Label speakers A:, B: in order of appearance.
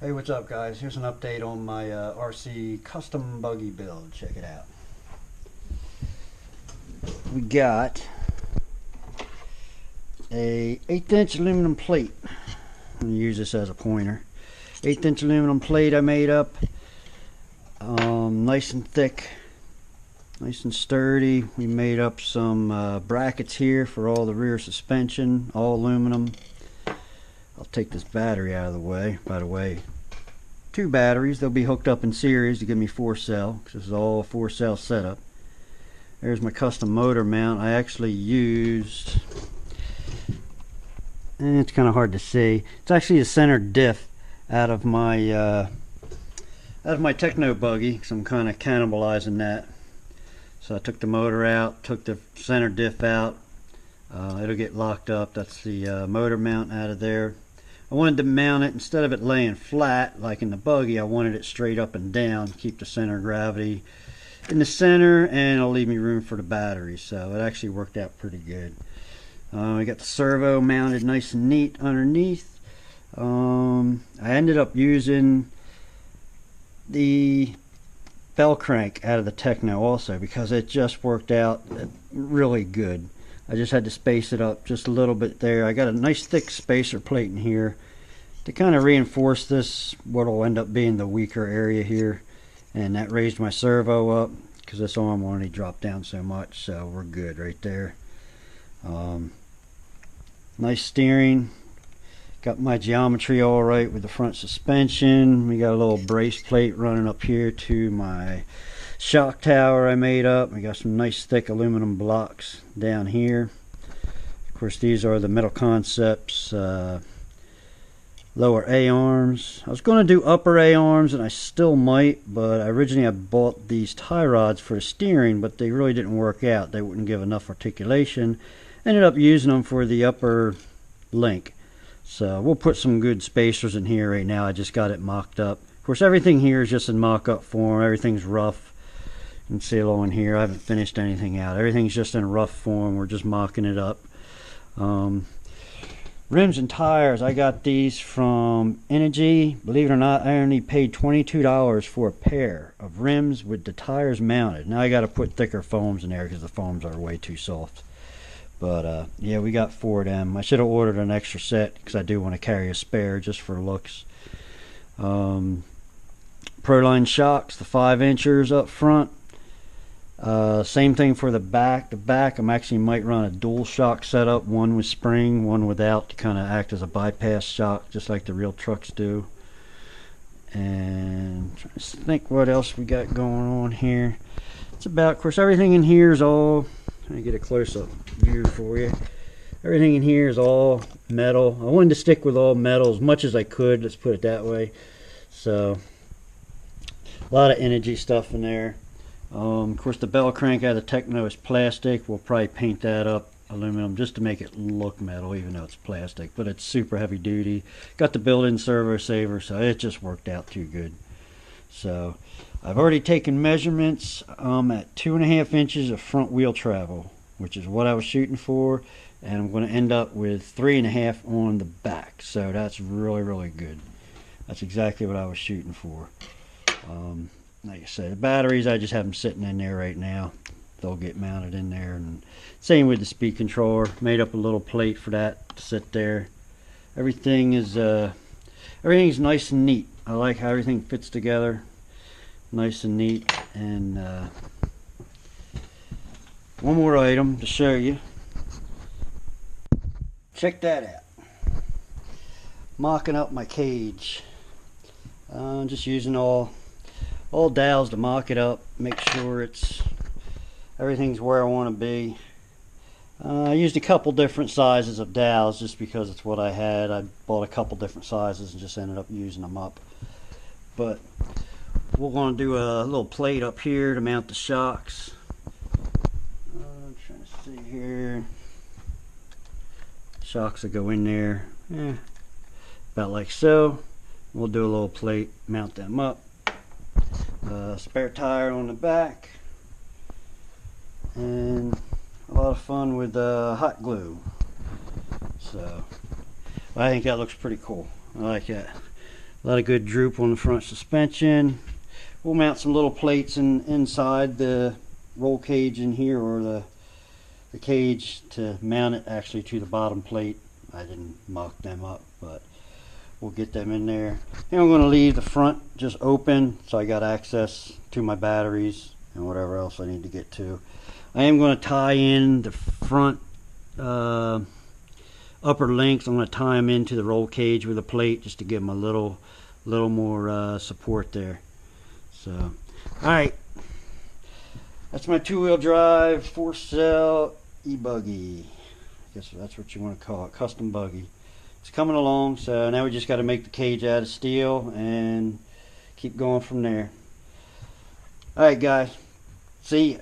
A: Hey, what's up, guys? Here's an update on my RC custom buggy build. Check it out. We got a 1/8 inch aluminum plate. I'm gonna use this as a pointer. 1/8 inch aluminum plate I made up, nice and thick, nice and sturdy. We made up some brackets here for all the rear suspension, all aluminum. I'll take this battery out of the way. By the way, 2 batteries. They'll be hooked up in series to give me 4-cell, because this is all a 4-cell setup. There's my custom motor mount. I actually used, it's kind of hard to see. It's actually a center diff out of my Techno buggy, because I'm kind of cannibalizing that. So I took the motor out, took the center diff out. It'll get locked up. That's the motor mount out of there. I wanted to mount it, instead of it laying flat like in the buggy, I wanted it straight up and down, keep the center of gravity in the center, and it'll leave me room for the battery. So it actually worked out pretty good. We got the servo mounted nice and neat underneath. I ended up using the bell crank out of the Techno also, because it just worked out really good. I just had to space it up just a little bit there. I got a nice thick spacer plate in here to kind of reinforce this, what will end up being the weaker area here. And that raised my servo up, because this arm only dropped down so much, so we're good right there. Nice steering. Got my geometry all right with the front suspension. We got a little brace plate running up here to my shock tower I made up. We got some nice thick aluminum blocks down here. Of course, these are the Metal Concepts lower A-arms. I was going to do upper A-arms, and I still might, but originally I bought these tie rods for the steering, but they really didn't work out. They wouldn't give enough articulation. Ended up using them for the upper link. So we'll put some good spacers in here right now. I just got it mocked up. Of course, everything here is just in mock-up form. Everything's rough. You can see along here, I haven't finished anything out. Everything's just in rough form. We're just mocking it up. Rims and tires, I got these from Energy. Believe it or not, I only paid $22 for a pair of rims with the tires mounted. Now I got to put thicker foams in there because the foams are way too soft. But yeah, we got 4 of them. I should have ordered an extra set because I do want to carry a spare just for looks. Proline shocks, the 5-inchers up front. Same thing for the back. The back, I'm actually might run a dual shock setup, one with spring, one without, to kind of act as a bypass shock, just like the real trucks do. And trying to think what else we got going on here. It's about, of course, everything in here is all, trying to get a close-up view for you. Everything in here is all metal. I wanted to stick with all metal as much as I could, let's put it that way. So, a lot of Energy stuff in there. Of course, the bell crank out of the Techno is plastic. We'll probably paint that up aluminum just to make it look metal, even though it's plastic. But it's super heavy duty. Got the built-in servo saver, so it just worked out too good. So I've already taken measurements. I'm at 2.5 inches of front wheel travel, which is what I was shooting for. And I'm going to end up with 3.5 on the back. So that's really, really good. That's exactly what I was shooting for. Like I said, the batteries, I just have them sitting in there right now. They'll get mounted in there. And same with the speed controller. Made up a little plate for that to sit there. Everything's nice and neat. I like how everything fits together. Nice and neat. And one more item to show you. Check that out. Mocking up my cage. Just using all dowels to mock it up, make sure everything's where I want to be. I used a couple different sizes of dowels just because it's what I had. I bought a couple different sizes and just ended up using them up. But we're going to do a little plate up here to mount the shocks. I'm trying to see here. Shocks that go in there, about like so. We'll do a little plate, mount them up. Spare tire on the back, and a lot of fun with hot glue. So I think that looks pretty cool. I like that. A lot of good droop on the front suspension. We'll mount some little plates inside the roll cage in here, or the cage, to mount it actually to the bottom plate. I didn't mock them up, but we'll get them in there. And I'm going to leave the front just open so I got access to my batteries and whatever else I need to get to. I am going to tie in the front upper links. I'm going to tie them into the roll cage with a plate just to give them a little more support there. So, alright, that's my 2-wheel drive 4-cell e-buggy. I guess that's what you want to call it, custom buggy. It's coming along, so now we just got to make the cage out of steel and keep going from there. Alright guys, see ya.